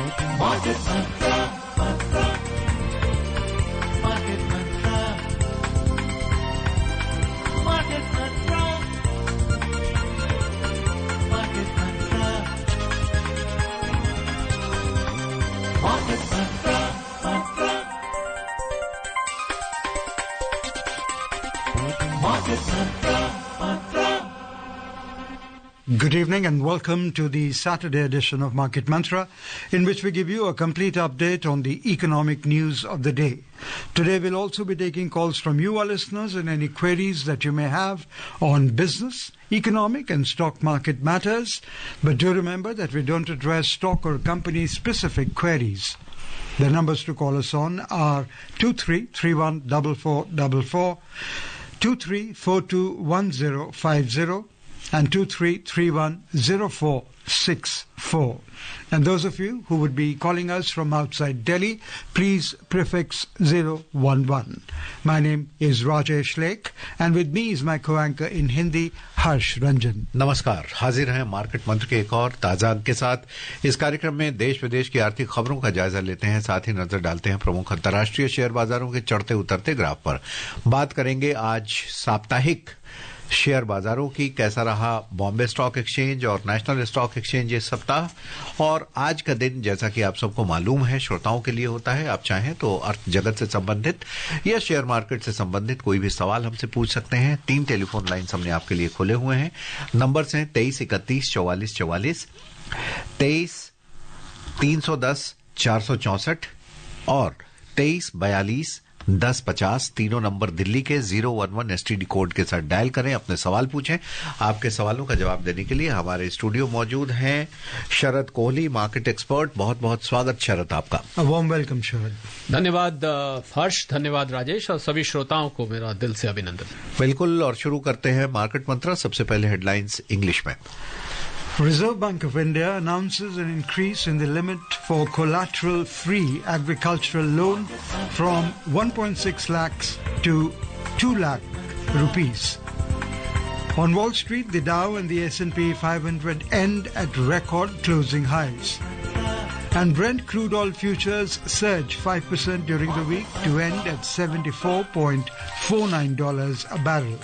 Market Mantra, Market Mantra, Market Mantra, Market Mantra, Market Mantra, Market Mantra, Mantra. Good evening and welcome to the Saturday edition of Market Mantra, in which we give you a complete update on the economic news of the day. Today we'll also be taking calls from you, our listeners, and any queries that you may have on business, economic and stock market matters. But do remember that we don't address stock or company-specific queries. The numbers to call us on are 23314444, 23421050, and 23310464. And those of you who would be calling us from outside Delhi, please prefix 011. My name is Rajesh Lake, and with me is my co-anchor in Hindi, Harsh Ranjan. नमस्कार, हाजिर हैं market मंत्र के एक और ताजा अंक के साथ। इस कार्यक्रम में देश विदेश की आर्थिक खबरों का जायजा लेते हैं, साथ ही नजर डालते हैं प्रमुख अंतर्राष्ट्रीय शेयर बाजारों के चढ़ते उतरते ग्राफ पर। बात करेंगे आज साप्ताहिक शेयर बाजारों की, कैसा रहा बॉम्बे स्टॉक एक्सचेंज और नेशनल स्टॉक एक्सचेंज इस सप्ताह। और आज का दिन, जैसा कि आप सबको मालूम है, श्रोताओं के लिए होता है। आप चाहें तो अर्थ जगत से संबंधित या शेयर मार्केट से संबंधित कोई भी सवाल हमसे पूछ सकते हैं। 3 टेलीफोन लाइन्स हमने आपके लिए खोले हुए हैं। नंबर्स हैं 23314444, 23-310-464 और 2342-1050। तीनों नंबर दिल्ली के 011 एसटीडी कोड के साथ डायल करें, अपने सवाल पूछें। आपके सवालों का जवाब देने के लिए हमारे स्टूडियो मौजूद हैं शरद कोहली, मार्केट एक्सपर्ट। बहुत बहुत स्वागत शरद आपका। वार्म वेलकम शरद। धन्यवाद हर्ष, धन्यवाद राजेश, और सभी श्रोताओं को मेरा दिल से अभिनंदन। बिल्कुल, और शुरू करते हैं मार्केट मंत्र। सबसे पहले हेडलाइंस इंग्लिश में। Reserve Bank of India announces an increase in the limit for collateral-free agricultural loan from 1.6 lakhs to 2 lakh rupees. On Wall Street, the Dow and the S&P 500 end at record closing highs. And Brent crude oil futures surge 5% during the week to end at $74.49 a barrel.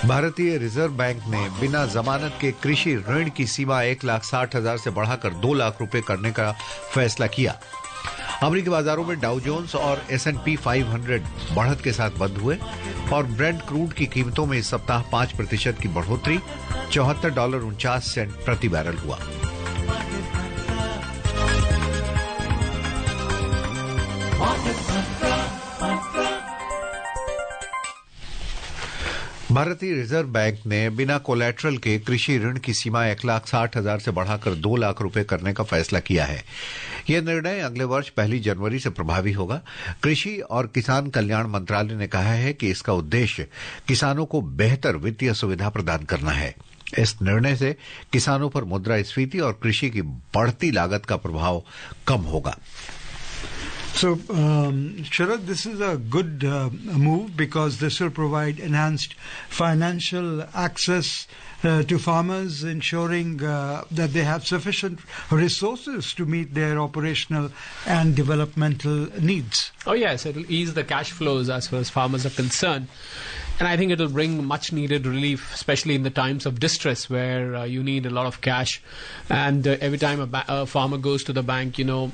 भारतीय reserve bank ने बिना जमानत के कृषि ऋण की सीमा 1,60,000 से बढ़ाकर 2 लाख रुपए करने का फैसला किया। अमेरिकी बाजारों में डाउ जोन्स और S&P 500 बढ़त के साथ बंद हुए और ब्रेंट क्रूड की कीमतों में इस सप्ताह 5% की बढ़ोतरी, $74.49 प्रति बैरल हुआ। भारतीय रिजर्व बैंक ने बिना कोलैटरल के कृषि ऋण की सीमा 1,60,000 से बढ़ाकर 2 लाख रुपए करने का फैसला किया है। यह निर्णय अगले वर्ष 1 जनवरी से प्रभावी होगा। कृषि और किसान कल्याण मंत्रालय ने कहा है कि इसका उद्देश्य किसानों को बेहतर वित्तीय सुविधा प्रदान करना है। इस निर्णय से किसानों पर मुद्रास्फीति और कृषि की बढ़ती लागत का प्रभाव कम होगा। So, Sharad, this is a good move because this will provide enhanced financial access to farmers, ensuring that they have sufficient resources to meet their operational and developmental needs. Oh yes, it will ease the cash flows as far as farmers are concerned. And I think it will bring much needed relief, especially in the times of distress where you need a lot of cash. And every time a farmer goes to the bank, when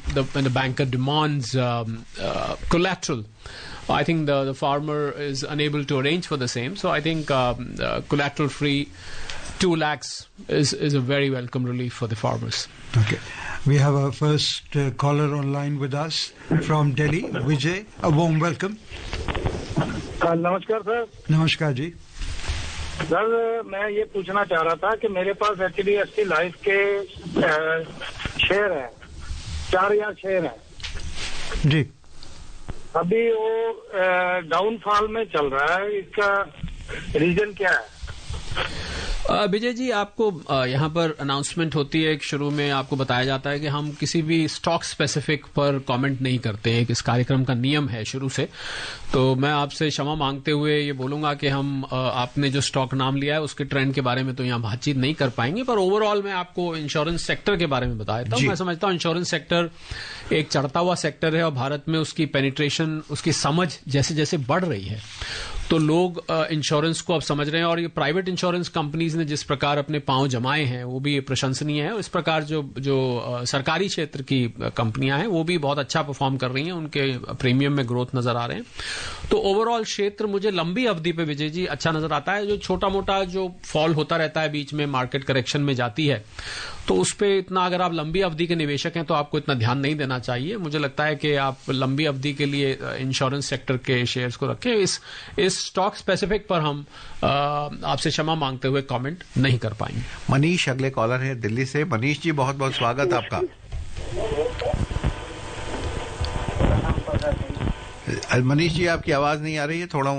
the banker demands collateral, I think the farmer is unable to arrange for the same. So I think collateral free 2 lakhs is a very welcome relief for the farmers. Okay. We have our first caller online with us from Delhi, Vijay. A warm welcome. नमस्कार sir. नमस्कार जी। Sir, मैं ये पूछना चाह रहा था कि मेरे पास HDFC लाइफ के शेयर हैं, 4 या शेयर हैं जी। अभी वो डाउनफॉल में चल रहा है, इसका रीजन क्या है? विजय जी, आपको यहाँ पर अनाउंसमेंट होती है कि शुरू में आपको बताया जाता है कि हम किसी भी स्टॉक स्पेसिफिक पर कमेंट नहीं करते हैं, कि इस कार्यक्रम का नियम है शुरू से। तो मैं आपसे क्षमा मांगते हुए ये बोलूंगा कि हम आपने जो स्टॉक नाम लिया है उसके ट्रेंड के बारे में तो यहाँ बातचीत नहीं कर पाएंगे, पर ओवरऑल मैं आपको इंश्योरेंस सेक्टर के बारे में बता देता हूँ। मैं समझता हूँ इंश्योरेंस सेक्टर एक चढ़ता हुआ सेक्टर है और भारत में उसकी पेनिट्रेशन, उसकी समझ जैसे जैसे बढ़ रही है तो लोग इंश्योरेंस को अब समझ रहे हैं, और ये प्राइवेट इंश्योरेंस कंपनीज ने जिस प्रकार अपने पांव जमाए हैं वो भी प्रशंसनीय है। और इस प्रकार जो सरकारी क्षेत्र की कंपनियां हैं वो भी बहुत अच्छा परफॉर्म कर रही हैं, उनके प्रीमियम में ग्रोथ नजर आ रहे हैं। तो ओवरऑल क्षेत्र मुझे लंबी अवधि पे विजय जी अच्छा नजर आता है। जो छोटा मोटा जो फॉल होता रहता है बीच में, मार्केट करेक्शन में जाती है, तो उस पर इतना, अगर आप लंबी अवधि के निवेशक हैं तो आपको इतना ध्यान नहीं देना चाहिए। मुझे लगता है कि आप लंबी अवधि के लिए इंश्योरेंस सेक्टर के शेयर्स को रखें। इस स्टॉक स्पेसिफिक पर हम आपसे क्षमा मांगते हुए कमेंट नहीं कर पाएंगे। मनीष अगले कॉलर हैं दिल्ली से। मनीष जी, बहुत बहुत स्वागत आपका। मनीष जी, आपकी आवाज नहीं आ रही है, थोड़ा।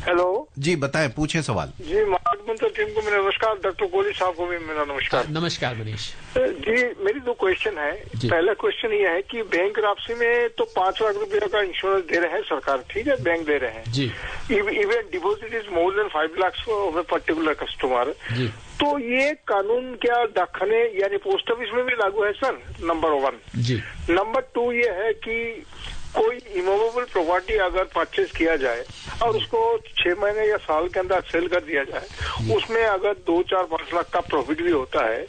हेलो जी बताएं, पूछें सवाल। जी, मार्केट मंत्र टीम को मेरा नमस्कार, डॉक्टर कोहली साहब को भी मेरा नमस्कार। नमस्कार मनीष जी, मेरी दो क्वेश्चन है। पहला क्वेश्चन ये है कि बैंक राशि में तो 5 लाख रुपए का इंश्योरेंस दे रहे हैं सरकार, ठीक है, बैंक दे रहे हैं जी। Even deposit is more than 5 lakh of a particular customer जी। तो ये कानून क्या डाकखाने यानी पोस्ट ऑफिस में भी लागू है सर? नंबर 1 जी। नंबर 2 ये है कि कोई इमूवेबल प्रॉपर्टी अगर परचेज किया जाए और उसको 6 महीने या साल के अंदर सेल कर दिया जाए, उसमें अगर 2, 4, 5 लाख का प्रॉफिट भी होता है,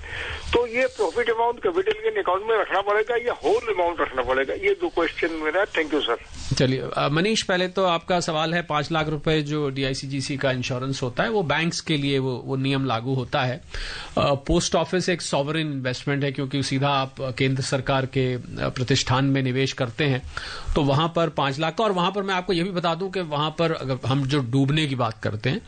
तो ये profit amount capital gain account में रखना पड़ेगा या होल अमाउंट रखना पड़ेगा? ये 2 क्वेश्चन मेरा। Thank you sir. चलिए मनीष, पहले तो आपका सवाल है 5 लाख रुपए जो डीआईसीजीसी का इंश्योरेंस होता है वो बैंक्स के लिए वो नियम लागू होता है। पोस्ट ऑफिस एक सॉवरेन इन्वेस्टमेंट है, क्योंकि सीधा आप केंद्र सरकार के प्रतिष्ठान में निवेश करते हैं, तो वहां पर 5 लाख का। और वहां पर मैं आपको यह भी बता दूं कि वहां पर अगर हम जो डूबने की बात करते हैं,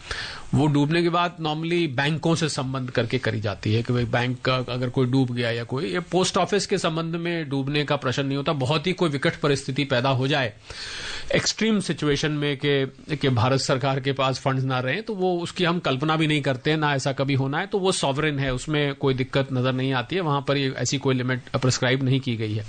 वो डूबने की बात नॉर्मली बैंकों से संबंध करके करी जाती है कि भाई बैंक का अगर कोई डूब गया या कोई, ये पोस्ट ऑफिस के संबंध में डूबने का प्रश्न नहीं होता। बहुत ही कोई विकट परिस्थिति पैदा हो जाए एक्सट्रीम सिचुएशन में कि भारत सरकार के पास फंड्स ना रहे, तो वो उसकी हम कल्पना भी नहीं करते, ना ऐसा कभी होना है, तो वो सॉवरेन है, उसमें कोई दिक्कत नजर नहीं आती है। वहां पर ऐसी कोई लिमिट प्रिस्क्राइब नहीं की गई है।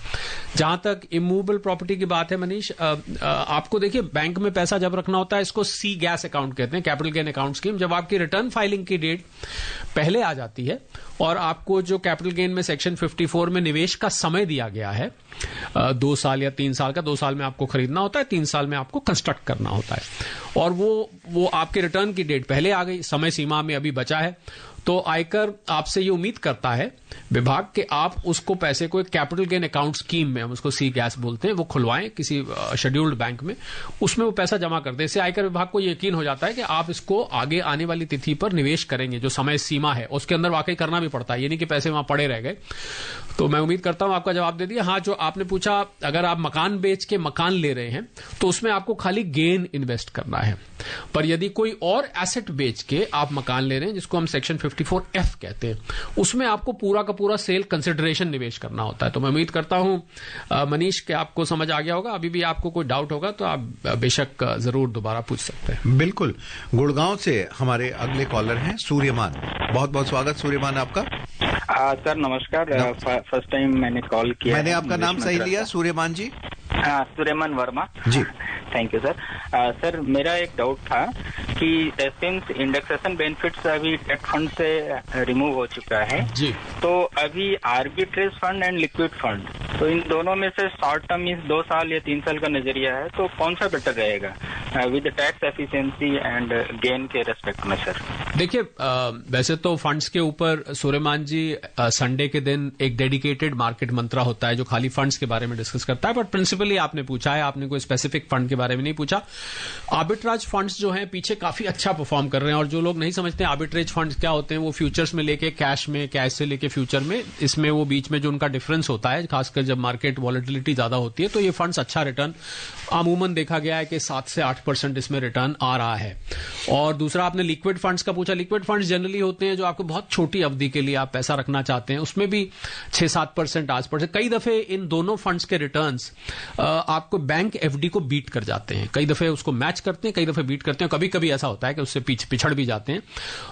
जहां तक इमूवेबल प्रॉपर्टी की बात है मनीष, आपको देखिए बैंक में पैसा जब रखना होता है, इसको सी गैस अकाउंट कहते हैं, कैपिटल गेन अकाउंट स्कीम। जब आपकी रिटर्न फाइलिंग की डेट पहले आ जाती है और आपको जो कैपिटल गेन में सेक्शन 54 में निवेश का समय दिया गया है 2 साल या 3 साल का, 2 साल में आपको खरीदना होता है, 3 साल में आपको कंस्ट्रक्ट करना होता है, और वो आपके रिटर्न की डेट पहले आ गई, समय सीमा में अभी बचा है, तो आयकर आपसे ये उम्मीद करता है विभाग कि आप उसको पैसे को एक कैपिटल गेन अकाउंट स्कीम में, हम उसको सी गैस बोलते हैं, वो खुलवाएं किसी शेड्यूल्ड बैंक में, उसमें वो पैसा जमा कर दे। इससे आयकर विभाग को यकीन हो जाता है कि आप इसको आगे आने वाली तिथि पर निवेश करेंगे, जो समय सीमा है उसके अंदर वाकई करना भी पड़ता है, ये नहीं कि पैसे वहां पड़े रह गए। तो मैं उम्मीद करता हूं आपका जवाब दे दिया। हाँ, जो आपने पूछा, अगर आप मकान बेच के मकान ले रहे हैं तो उसमें आपको खाली गेन इन्वेस्ट करना है, पर यदि कोई और एसेट बेच के आप मकान ले रहे हैं, जिसको हम सेक्शन 54F कहते हैं, उसमें आपको पूरा का पूरा सेल कंसिडरेशन निवेश करना होता है। तो मैं उम्मीद करता हूं मनीष कि आपको समझ आ गया होगा। अभी भी आपको कोई डाउट होगा तो आप बेशक जरूर दोबारा पूछ सकते हैं। बिल्कुल। गुड़गांव से हमारे अगले कॉलर हैं सूर्यमान। बहुत बहुत स्वागत सूर्यमान आपका। सर नमस्कार। फर्स्ट टाइम मैंने कॉल किया। मैंने आपका नाम सही लिया Suryaman ji? Suryaman Verma ji. Thank you sir. Sir मेरा एक डाउट था कि सिंस इंडेक्सेशन बेनिफिट्स अभी डेट फंड से रिमूव हो चुका है जी, तो अभी arbitrage fund and liquid fund, तो इन दोनों में से शॉर्ट टर्म इस 2 साल या 3 साल का नजरिया है, तो कौन सा बेटर रहेगा with tax efficiency and gain के रेस्पेक्ट में? सर देखिए, वैसे तो फंड्स के ऊपर सूर्यमान जी संडे के दिन एक डेडिकेटेड मार्केट मंत्रा होता है जो खाली फंड्स के बारे में डिस्कस करता है, बट प्रिंसिपली आपने पूछा है, आपने कोई स्पेसिफिक फंड के बारे में नहीं पूछा। आर्बिट्राज फंड्स जो हैं पीछे काफी अच्छा परफॉर्म कर रहे हैं, और जो लोग नहीं समझते आर्बिट्रेज फंड्स क्या होते हैं, वो फ्यूचर्स में लेके कैश में, कैश से लेके फ्यूचर में, इसमें वो बीच में जो उनका डिफरेंस होता है, खासकर जब मार्केट वॉलेटिलिटी ज्यादा होती है, तो ये फंड्स अच्छा रिटर्न अमूमन देखा गया है कि 7 से 8 8% इसमें रिटर्न आ रहा है। और दूसरा आपने लिक्विड फंड्स का पूछा। लिक्विड फंड्स जनरली होते हैं जो आपको बहुत छोटी अवधि के लिए आप पैसा रखना चाहते हैं, उसमें भी 6-7%, 8%। कई दफे इन दोनों फंड्स के रिटर्न्स आपको बैंक एफडी को बीट कर जाते हैं। कई दफे उसको मैच करते हैं, कई दफे बीट करते हैं, कभी कभी ऐसा होता है कि उससे पिछड़ भी जाते हैं।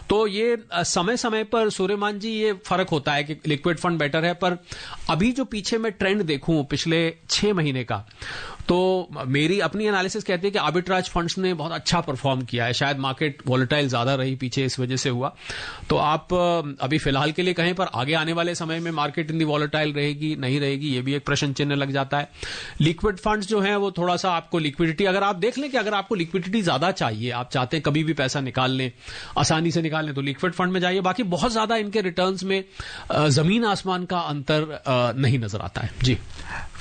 तो ये समय समय पर सूर्यमान जी ये फर्क होता है कि लिक्विड फंड बेटर है। पर अभी जो पीछे मैं ट्रेंड देखूं पिछले 6 महीने का, तो मेरी अपनी एनालिसिस कहती है कि आर्बिट्राज फंड्स ने बहुत अच्छा परफॉर्म किया है। शायद मार्केट वॉलेटाइल ज्यादा रही पीछे, इस वजह से हुआ। तो आप अभी फिलहाल के लिए कहें, पर आगे आने वाले समय में मार्केट इतनी वॉलेटाइल रहेगी नहीं रहेगी, ये भी एक प्रश्न चिन्ह लग जाता है। लिक्विड फंड्स जो हैं वो थोड़ा सा आपको लिक्विडिटी, अगर आप देख लें कि अगर आपको लिक्विडिटी ज्यादा चाहिए, आप चाहते हैं कभी भी पैसा निकाल लें, आसानी से निकाल लें, तो लिक्विड फंड में जाइए। बाकी बहुत ज्यादा इनके रिटर्न्स में जमीन आसमान का अंतर नहीं नजर आता है। जी।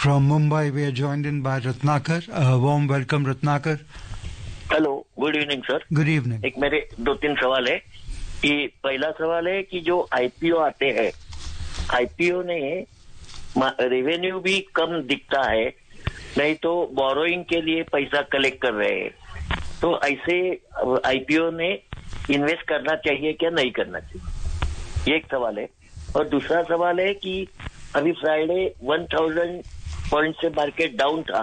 From Mumbai, we are joined in by Ratnakar. Warm welcome, Ratnakar. Hello, good evening sir. Good evening. एक मेरे 2-3 सवाल है कि पहला सवाल है कि जो आईपीओ आते हैं, आईपीओ ने रेवेन्यू भी कम दिखता है, नहीं तो बोरोइंग के लिए पैसा कलेक्ट कर रहे हैं। तो ऐसे आईपीओ ने इन्वेस्ट करना चाहिए क्या नहीं करना चाहिए, ये एक सवाल है। और दूसरा सवाल है कि अभी फ्राइडे 1000 पॉइंट से मार्केट डाउन था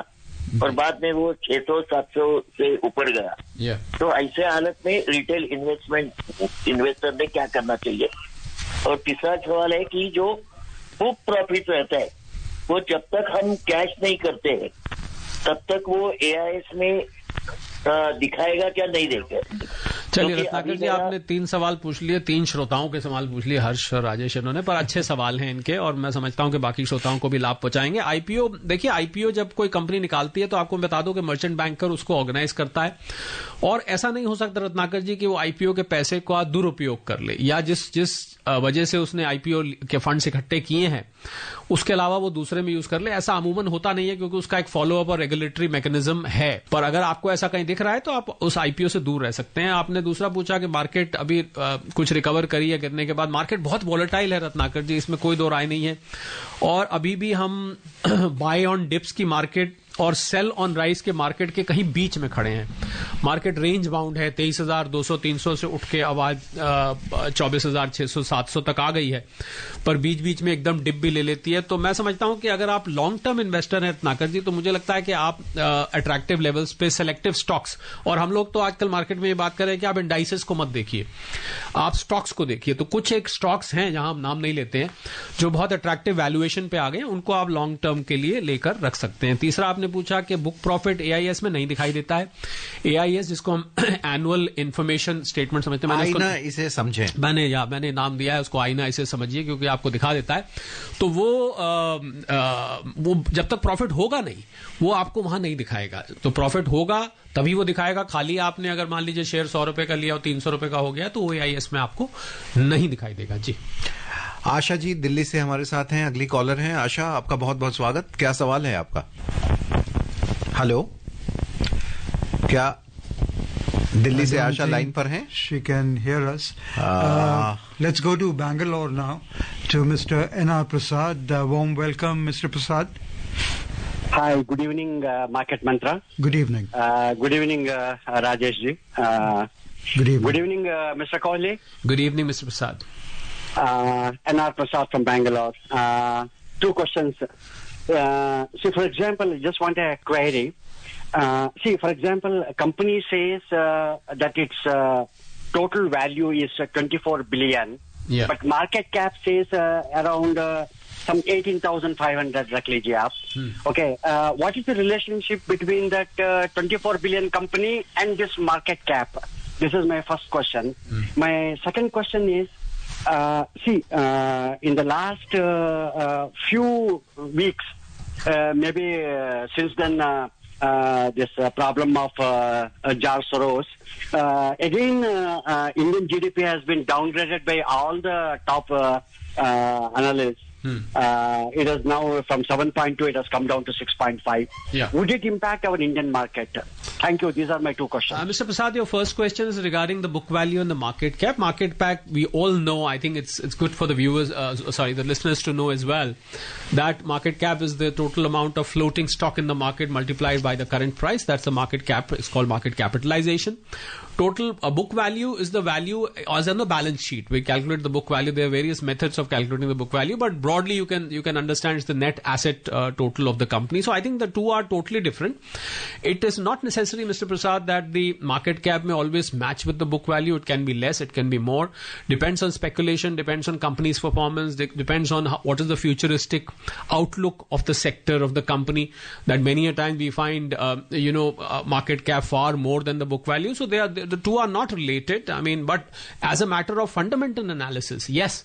और बाद में वो 600-700 से ऊपर गया। तो ऐसे हालत में रिटेल इन्वेस्टर ने क्या करना चाहिए। और तीसरा सवाल है कि जो बुक प्रॉफिट रहता है वो जब तक हम कैश नहीं करते हैं तब तक वो एआईएस में दिखाएगा क्या नहीं देखेगा। चलिए रत्नाकर जी, आपने 3 सवाल पूछ लिए, 3 श्रोताओं के सवाल पूछ लिए, हर्ष और राजेश इन्होंने, पर अच्छे सवाल हैं इनके और मैं समझता हूं कि बाकी श्रोताओं को भी लाभ पहुंचाएंगे। आईपीओ, देखिए आईपीओ जब कोई कंपनी निकालती है तो आपको बता दो कि मर्चेंट बैंकर उसको ऑर्गेनाइज करता है और ऐसा नहीं हो सकता रत्नाकर जी कि वो आईपीओ के पैसे का दुरुपयोग कर ले या जिस वजह से उसने आईपीओ के फंड्स इकट्ठे किए हैं उसके अलावा वो दूसरे में यूज कर ले। ऐसा अमूमन होता नहीं है क्योंकि उसका एक फॉलोअप और रेगुलेटरी मैकेनिज्म है। पर अगर आपको ऐसा कहीं दिख रहा है तो आप उस आईपीओ से दूर रह सकते हैं। आपने दूसरा पूछा कि मार्केट अभी कुछ रिकवर करी है, गिरने के बाद मार्केट बहुत वॉलेटाइल है रत्नाकर जी, इसमें कोई दो राय नहीं है। और अभी भी हम बाय ऑन डिप्स की मार्केट और सेल ऑन राइस के मार्केट के कहीं बीच में खड़े हैं। मार्केट रेंज बाउंड है, 23,200-300 से उठ के अब आज 24,600-700 तक आ गई है, पर बीच बीच में एकदम डिप भी ले लेती है। तो मैं समझता हूं कि अगर आप लॉन्ग टर्म इन्वेस्टर हैं रत्नाकर जी, तो मुझे लगता है कि आप अट्रैक्टिव लेवल्स पे सेलेक्टिव स्टॉक्स, और हम लोग तो आजकल मार्केट में ये बात कर रहे हैं कि आप इंडाइसेस को मत देखिए, आप स्टॉक्स को देखिए। तो कुछ एक स्टॉक्स हैं जहां हम नाम नहीं लेते हैं जो बहुत अट्रैक्टिव वैल्यूएशन पे आ गए, उनको आप लॉन्ग टर्म के लिए लेकर रख सकते हैं। तीसरा आपने पूछा कि बुक प्रॉफिट एआईएस में नहीं दिखाई देता है। एआईएस जिसको हम एनुअल इंफॉर्मेशन स्टेटमेंट समझते हैं, आईना इसे समझे, मैंने नाम दिया है उसको आईना इसे समझिए, क्योंकि आपको दिखा देता है। तो वो जब तक प्रॉफिट होगा नहीं वो आपको वहां नहीं दिखाएगा। तो प्रॉफिट होगा तभी वो दिखाएगा। खाली आपने अगर मान लीजिए शेयर 100 रुपए का लिया और 300 रुपए का हो गया तो वो एआईएस में आपको नहीं दिखाई देगा। जी। आशा जी दिल्ली से हमारे साथ हैं, अगली कॉलर हैं। आशा, आपका बहुत बहुत स्वागत। क्या सवाल है आपका? हेलो, क्या दिल्ली से आशा लाइन पर हैं? She can hear us. Let's go to Bangalore now to Mr. N.R. Prasad. Warm welcome, Mr. Prasad. Hi, good evening, Market Mantra. Good evening. Good evening, Rajesh ji. Good evening. Good evening, Mr. Kohli. Good evening, Mr. Prasad. N.R. Prasad from Bangalore. 2 questions. See, for example, just want a query. See, for example, a company says that its total value is 24 billion, but market cap says around some 18,500 रख लीजिए आप. Okay, what is the relationship between that 24 billion company and this market cap? This is my first question. My second question is, in the last few weeks, maybe since then, this problem of George Soros, again, Indian GDP has been downgraded by all the top analysts. It is now from 7.2, it has come down to 6.5. Yeah. Would it impact our Indian market? Thank you. These are my two questions. Mr. Prasad, your first question is regarding the book value and the market cap. Market cap, we all know, I think it's good for the viewers, the listeners to know as well, that market cap is the total amount of floating stock in the market multiplied by the current price. That's the market cap. It's called market capitalization. Total book value is the value as on the balance sheet. We calculate the book value. There are various methods of calculating the book value, but broadly you can understand it's the net asset total of the company. So I think the two are totally different. It is not necessary, Mr. Prasad, that the market cap may always match with the book value. It can be less, it can be more. Depends on speculation, depends on company's performance, depends on what is the futuristic outlook of the sector of the company. That many a time we find market cap far more than the book value. So the two are not related. I mean, but as a matter of fundamental analysis, yes,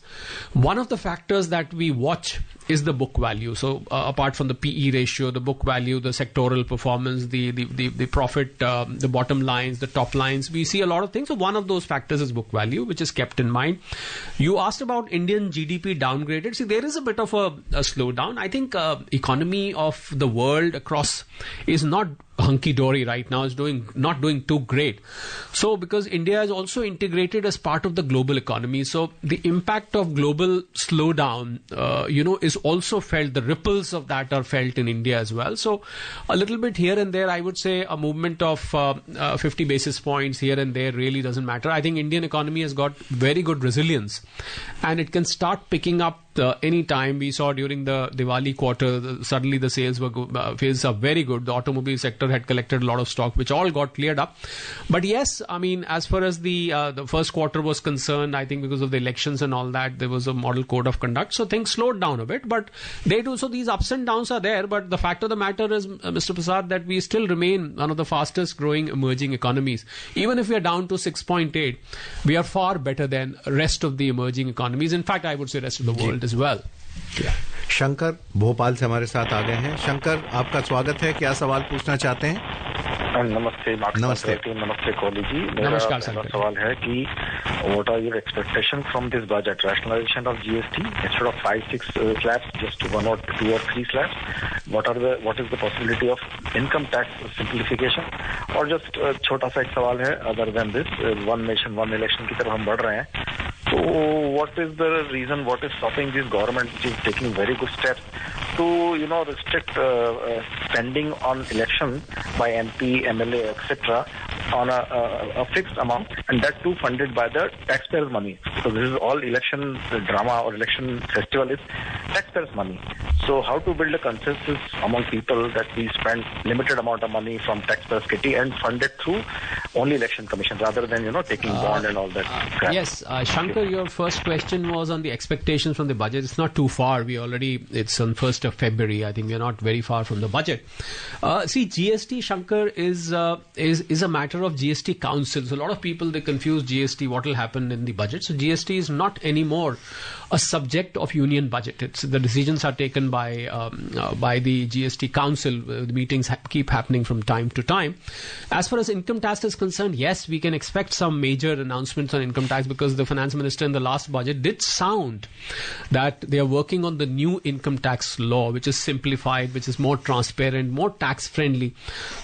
one of the factors that we watch is the book value. So apart from the PE ratio, the book value, the sectoral performance, the profit, the bottom lines, the top lines, we see a lot of things. So one of those factors is book value, which is kept in mind. You asked about Indian GDP downgraded. See, there is a bit of a slowdown. I think economy of the world across is not hunky-dory right now, is not doing too great. So because India is also integrated as part of the global economy, so the impact of global slowdown is also felt. The ripples of that are felt in India as well. So a little bit here and there, I would say a movement of 50 basis points here and there really doesn't matter. I think Indian economy has got very good resilience and it can start picking up any time. We saw during the Diwali quarter, suddenly the sales are very good. The automobile sector had collected a lot of stock, which all got cleared up. But yes, I mean, as far as the first quarter was concerned, I think because of the elections and all that, there was a model code of conduct. So things slowed down a bit, but they do. So these ups and downs are there. But the fact of the matter is, Mr. Prasad, that we still remain one of the fastest growing emerging economies. Even if we are down to 6.8, we are far better than rest of the emerging economies. In fact, I would say rest of the world as well. Yeah. Shankar Bhopal से हमारे साथ आ गए हैं. शंकर, आपका स्वागत है. क्या सवाल पूछना चाहते हैं? नमस्ते नमस्ते कोहली जी. मेरा सवाल है कि what are your expectations from this budget? Rationalization of GST instead of 5-6 slabs, just 1 or 2 or 3 slabs. What is the possibility of income tax simplification? और just छोटा सा एक सवाल है, other than this, one nation one election की तरफ हम बढ़ रहे हैं. So what is the reason, what is stopping this government, which is taking very good steps to restrict spending on election by MP, MLA, etc. on a fixed amount, and that too funded by the taxpayers' money. So this is all election drama or election festival is taxpayers' money. So how to build a consensus among people that we spend limited amount of money from taxpayers' kitty and fund it through only election commission rather than taking bond and all that crap. Yes, Shankar, your first question was on the expectations from the budget. It's not too far. It's on 1st of February. I think we're not very far from the budget. See, GST, Shankar, is a matter of GST Council. So a lot of people, they confuse GST, what will happen in the budget. So GST is not anymore a subject of union budget. The decisions are taken by the GST Council. The meetings keep happening from time to time. As far as income tax is concerned, yes, we can expect some major announcements on income tax because the finance minister in the last budget did sound that they are working on the new income tax law, which is simplified, which is more transparent, more tax friendly.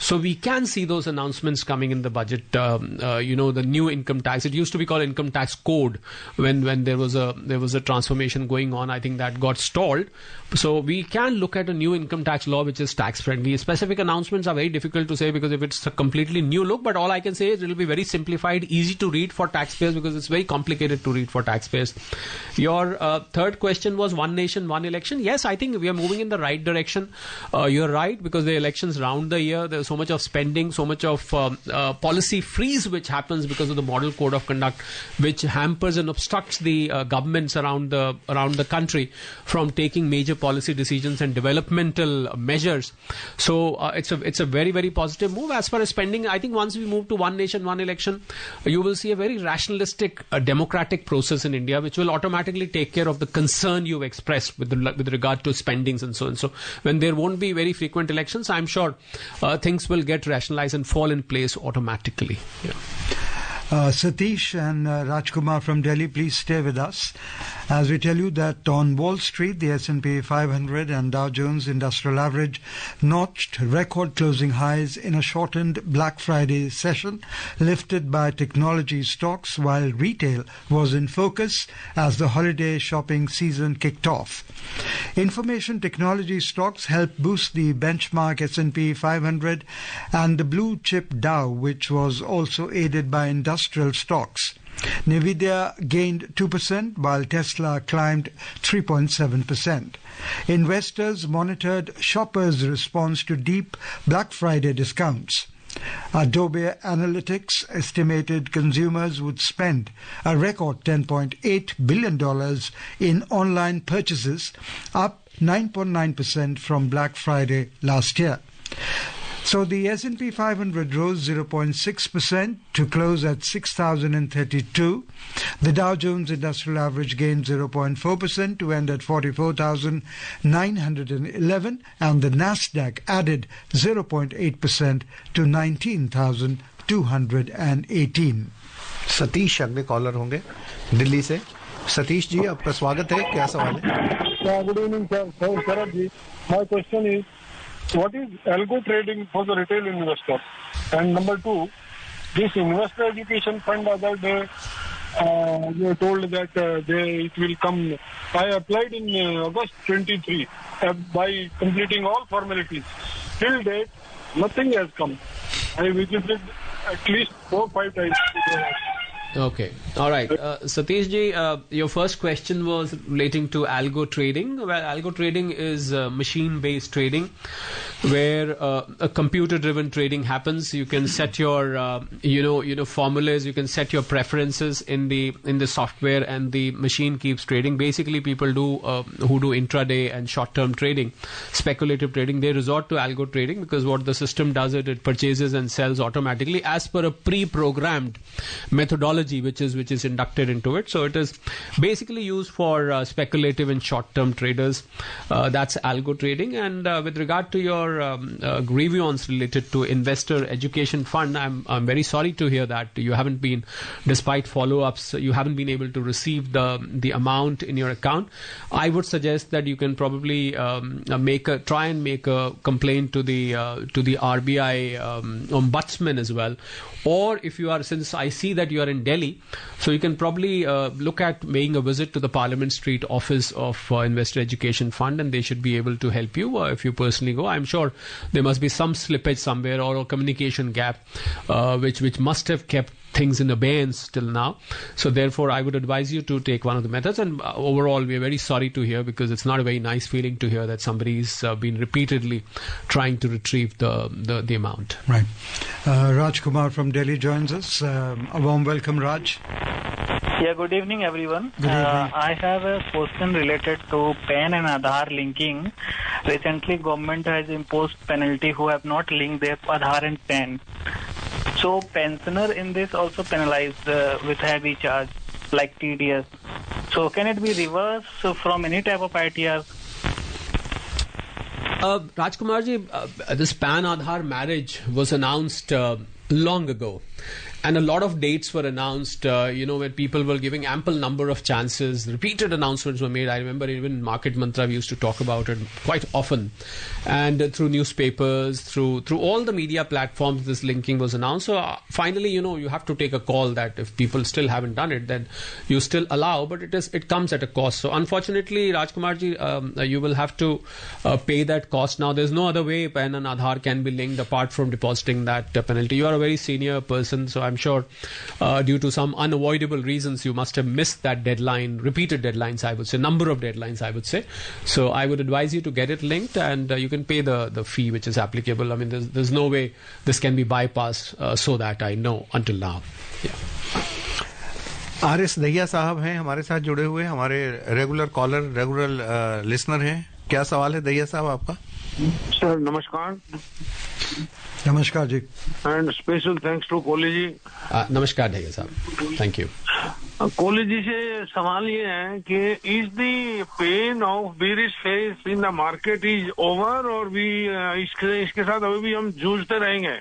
So we can see those announcements coming in the budget. The new income tax. It used to be called income tax code when there was a transformation going on. I think that got stalled. So we can look at a new income tax law which is tax friendly. Specific announcements are very difficult to say because if it's a completely new look, but all I can say is it will be very simplified, easy to read for taxpayers because it's very complicated to read for taxpayers. Your third question was one nation, one election. Yes, I think we are moving in the right direction. You're right, because the elections round the year, there's so much of spending, so much of policy freeze which happens because of the model code of conduct, which hampers and obstructs the governments around the country from taking major policy decisions and developmental measures. So it's a very, very positive move. As far as spending, I think once we move to one nation, one election, you will see a very rationalistic, democratic process in India, which will automatically take care of the concern you've expressed with regard to spendings and so on. So when there won't be very frequent elections, I'm sure things will get rationalized and fall in place automatically. Yeah. Satish and Rajkumar from Delhi, please stay with us. as we tell you that on Wall Street, the S&P 500 and Dow Jones Industrial Average notched record closing highs in a shortened Black Friday session, lifted by technology stocks, while retail was in focus as the holiday shopping season kicked off. Information technology stocks helped boost the benchmark S&P 500 and the blue chip Dow, which was also aided by industrial stocks. Nvidia gained 2%, while Tesla climbed 3.7%. Investors monitored shoppers' response to deep Black Friday discounts. Adobe Analytics estimated consumers would spend a record $10.8 billion in online purchases, up 9.9% from Black Friday last year. So the S&P 500 rose 0.6% to close at 6,032. The Dow Jones Industrial Average gained 0.4% to end at 44,911, and the Nasdaq added 0.8% to 19,218. Satish अगले collar होंगे दिल्ली से. सतीश जी, आपका स्वागत है. क्या सवाल है? Good evening Sharad ji. My question is what is algo trading for the retail investor? And number two, this investor education fund other day, you told that it will come. I applied in August 23 by completing all formalities. Till date, nothing has come. I visited at least 4 or 5 times. Okay. All right. Satish ji, your first question was relating to algo trading. Well, algo trading is machine-based trading where a computer-driven trading happens. You can set your, formulas. You can set your preferences in the software, and the machine keeps trading. Basically, people who do intraday and short-term trading, speculative trading, they resort to algo trading because what the system does it purchases and sells automatically as per a pre-programmed methodology which is inducted into it. So it is basically used for speculative and short-term traders. That's algo trading. And with regard to your grievance related to investor education fund, I'm very sorry to hear that you haven't been, despite follow-ups, you haven't been able to receive the amount in your account. I would suggest that you can probably try and make a complaint to the RBI ombudsman as well. Or if you are, since I see that you are in Delhi, so you can probably look at making a visit to the Parliament Street office of Investor Education Fund, and they should be able to help you if you personally go. I'm sure there must be some slippage somewhere or a communication gap which must have kept things in abeyance till now. So therefore, I would advise you to take one of the methods. And overall, we are very sorry to hear, because it's not a very nice feeling to hear that somebody's been repeatedly trying to retrieve the amount. Right. Raj Kumar from Delhi joins us. A warm welcome, Raj. Yeah, good evening, everyone. Good evening. I have a question related to PAN and Aadhaar linking. Recently, government has imposed penalty who have not linked their Aadhaar and PAN. So pensioner in this also penalized with heavy charge like TDS. So can it be reversed from any type of ITR? Rajkumar ji, this PAN Aadhaar marriage was announced long ago. And a lot of dates were announced, where people were giving ample number of chances. Repeated announcements were made. I remember even Market Mantra, we used to talk about it quite often. And through newspapers, through all the media platforms, this linking was announced. So finally, you have to take a call that if people still haven't done it, then you still allow, but it comes at a cost. So unfortunately, Rajkumar ji, you will have to pay that cost. Now, there's no other way PAN and Aadhaar can be linked apart from depositing that penalty. You are a very senior person, so I'm sure due to some unavoidable reasons you must have missed that deadline, repeated deadlines, I would say, number of deadlines, I would say. So I would advise you to get it linked, and you can pay the fee which is applicable. I mean, there's no way this can be bypassed, so that I know until now. Yeah. RS Dahiya साहब हैं हमारे साथ जुड़े हुए, हमारे regular collar, regular listener हैं. क्या सवाल है दहिया साहब आपका? सर नमस्कार. नमस्कार जी. And special thanks to Kohli ji. नमस्कार दहिया साहब. Thank you. कोहली जी से सवाल ये है कि is the pain of bearish phase in the market is over, और भी इसके साथ अभी भी हम जूझते रहेंगे?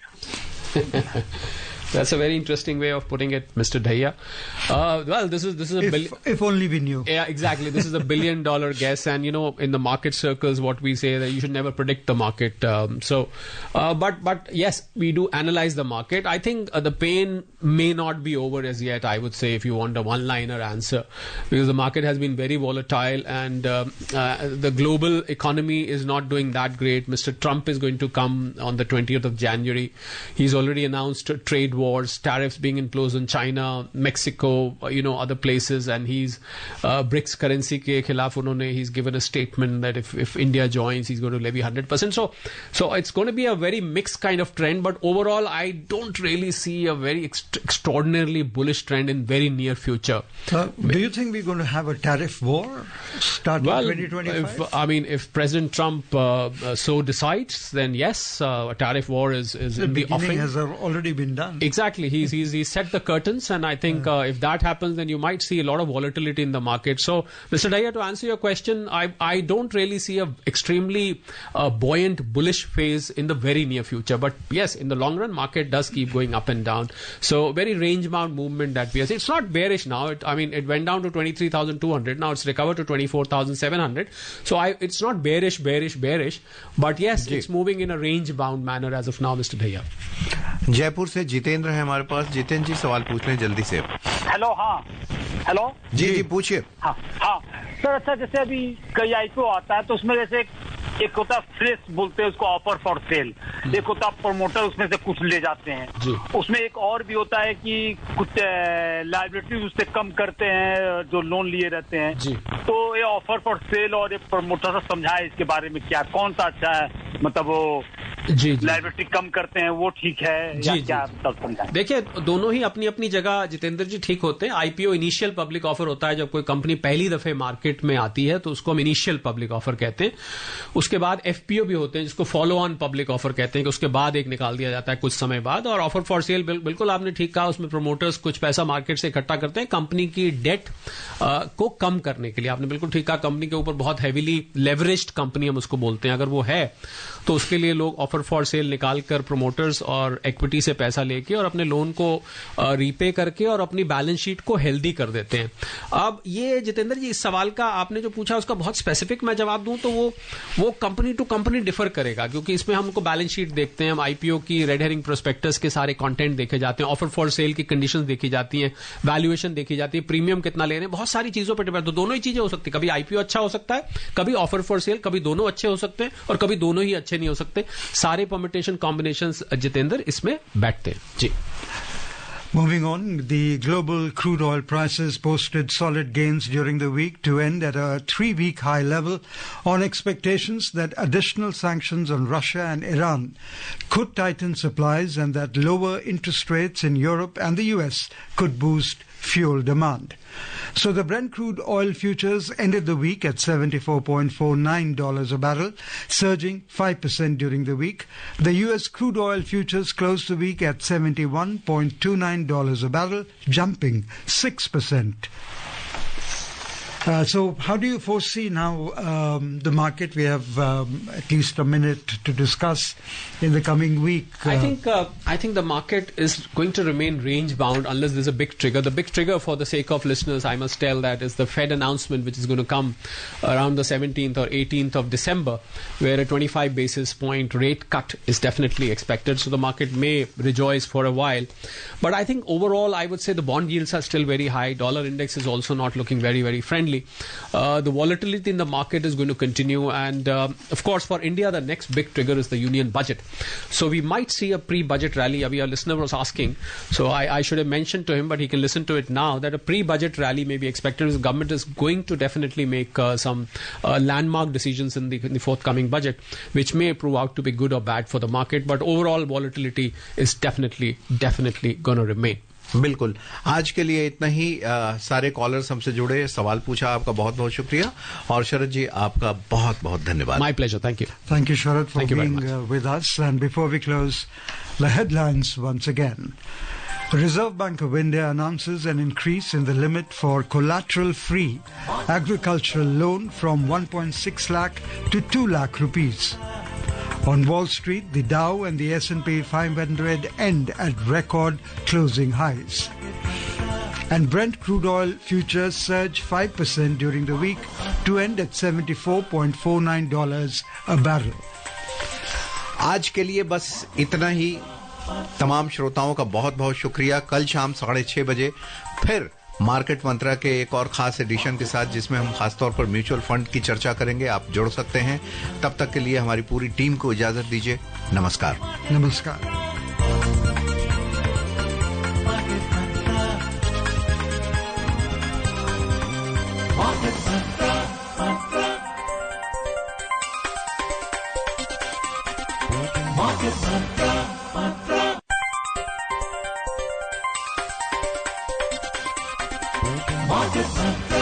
That's a very interesting way of putting it, Mr. Dahiya. Well, this is if only we knew. Yeah, exactly. This is $1 billion guess, and in the market circles, what we say that you should never predict the market. But yes, we do analyze the market. I think the pain may not be over as yet. I would say, if you want a one-liner answer, because the market has been very volatile, and the global economy is not doing that great. Mr. Trump is going to come on the 20th of January. He's already announced trade wars, tariffs being imposed on China, Mexico, other places, and he's BRICS currency ke khilaf he's given a statement that if India joins, he's going to levy 100%. So it's going to be a very mixed kind of trend, but overall, I don't really see a very extraordinarily bullish trend in very near future. Do you think we're going to have a tariff war starting 2025? If President Trump so decides, then yes, a tariff war is in the offing. Has already been done. Exactly. He's set the curtains, and I think if that happens, then you might see a lot of volatility in the market. So, Mr. Dahiya, to answer your question, I don't really see a extremely buoyant bullish phase in the very near future. But yes, in the long run, market does keep going up and down. So very range-bound movement that we are seeing. It's not bearish now. It went down to 23,200. Now it's recovered to 24,700. So it's not bearish. But yes, it's moving in a range-bound manner as of now, Mr. Dahiya. Jaipur से जितेंद्र है हमारे पास. जितेंद्र जी, सवाल पूछ लें जल्दी से. Hello जी पूछिए. हाँ सर, अच्छा, जैसे अभी कई आईपीओ आता है तो उसमें जैसे एक होता है फ्रेश, बोलते हैं उसको, ऑफर फॉर सेल. एक होता है प्रमोटर, उसमें से कुछ ले जाते हैं. उसमें एक और भी होता है कि कुछ लायबिलिटी उससे कम करते हैं जो लोन लिए रहते हैं. तो ये ऑफर फॉर सेल और ये प्रमोटर से समझाए इसके बारे में, क्या कौन सा अच्छा है? मतलब वो लायबिलिटी कम करते हैं वो ठीक है या क्या? समझाए. देखिए, दोनों ही अपनी अपनी जगह जितेंद्र जी ठीक होते हैं. आईपीओ इनिशियल पब्लिक ऑफर होता है. जब कोई कंपनी पहली दफे मार्केट में आती है तो उसको हम इनिशियल पब्लिक ऑफर कहते हैं. उसके बाद एफपीओ भी होते हैं जिसको फॉलो ऑन पब्लिक ऑफर कहते हैं, कि उसके बाद एक निकाल दिया जाता है कुछ समय बाद. और ऑफर फॉर सेल बिल्कुल आपने ठीक कहा, उसमें प्रोमोटर्स कुछ पैसा मार्केट से इकट्ठा करते हैं कंपनी की डेट को कम करने के लिए. आपने बिल्कुल ठीक कहा, कंपनी के ऊपर बहुत हैवीली लेवरेज्ड कंपनी हम उसको बोलते हैं, अगर वो है तो उसके लिए लोग ऑफर फॉर सेल निकालकर प्रोमोटर्स और इक्विटी से पैसा लेके और अपने लोन को रीपे करके और अपनी बैलेंस शीट को हेल्दी कर देते हैं. अब ये जितेंद्र जी, इस सवाल का आपने जो पूछा उसका बहुत स्पेसिफिक मैं जवाब दूं तो वो कंपनी टू कंपनी डिफर करेगा, क्योंकि इसमें हमको बैलेंस शीट देखते हैं, हम आईपीओ की रेड हेरिंग प्रोस्पेक्टस के सारे कंटेंट देखे जाते हैं, ऑफर फॉर सेल की कंडीशंस देखी जाती हैं, वैल्यूएशन देखी जाती है, प्रीमियम कितना ले रहे हैं, बहुत सारी चीजों पर डिपेंड. तो दोनों ही चीजें हो सकती है. कभी आईपीओ अच्छा हो सकता है, कभी ऑफर फॉर सेल, कभी दोनों अच्छे हो सकते हैं और कभी दोनों ही अच्छे नहीं हो सकते. सारे परम्यूटेशन कॉम्बिनेशंस जितेंद्र इसमें बैठते हैं. जी. Moving on, the global crude oil prices posted solid gains during the week to end at a 3-week high level on expectations that additional sanctions on Russia and Iran could tighten supplies and that lower interest rates in Europe and the US could boost fuel demand. So the Brent crude oil futures ended the week at $74.49 a barrel, surging 5% during the week. The US crude oil futures closed the week at $71.29 a barrel, jumping 6%. So how do you foresee now the market? We have at least a minute to discuss in the coming week. I think the market is going to remain range bound unless there's a big trigger. The big trigger, for the sake of listeners, I must tell that, is the Fed announcement, which is going to come around the 17th or 18th of December, where a 25 basis point rate cut is definitely expected. So the market may rejoice for a while. But I think overall, I would say the bond yields are still very high. Dollar index is also not looking very, very friendly. The volatility in the market is going to continue, and of course for India the next big trigger is the union budget. So we might see a pre-budget rally. Abhi our listener was asking, so I should have mentioned to him, but he can listen to it now, that a pre-budget rally may be expected. The government is going to definitely make some landmark decisions in the forthcoming budget, which may prove out to be good or bad for the market, but overall volatility is definitely going to remain. बिल्कुल. आज के लिए इतना ही. सारे callers हमसे जुड़े, सवाल पूछा, आपका बहुत बहुत शुक्रिया. और शरद जी, आपका बहुत बहुत धन्यवाद. My pleasure. Thank you. Thank you, Sharad, for being with us. And before we close, the headlines once again. Reserve Bank of India announces an increase in the limit for collateral-free agricultural loan from 1.6 lakh to 2 lakh rupees. On Wall Street, the Dow and the S&P 500 end at record closing highs. And Brent crude oil futures surged 5% during the week to end at $74.49 a barrel. आज के लिए बस इतना ही। तमाम श्रोताओं का बहुत बहुत शुक्रिया। कल शाम 6:30 बजे फिर मार्केट मंत्रा के एक और खास एडिशन के साथ, जिसमें हम खासतौर पर म्यूचुअल फंड की चर्चा करेंगे। आप जुड़ सकते हैं। तब तक के लिए हमारी पूरी टीम को इजाजत दीजिए। नमस्कार। नमस्कार। Market Mantra.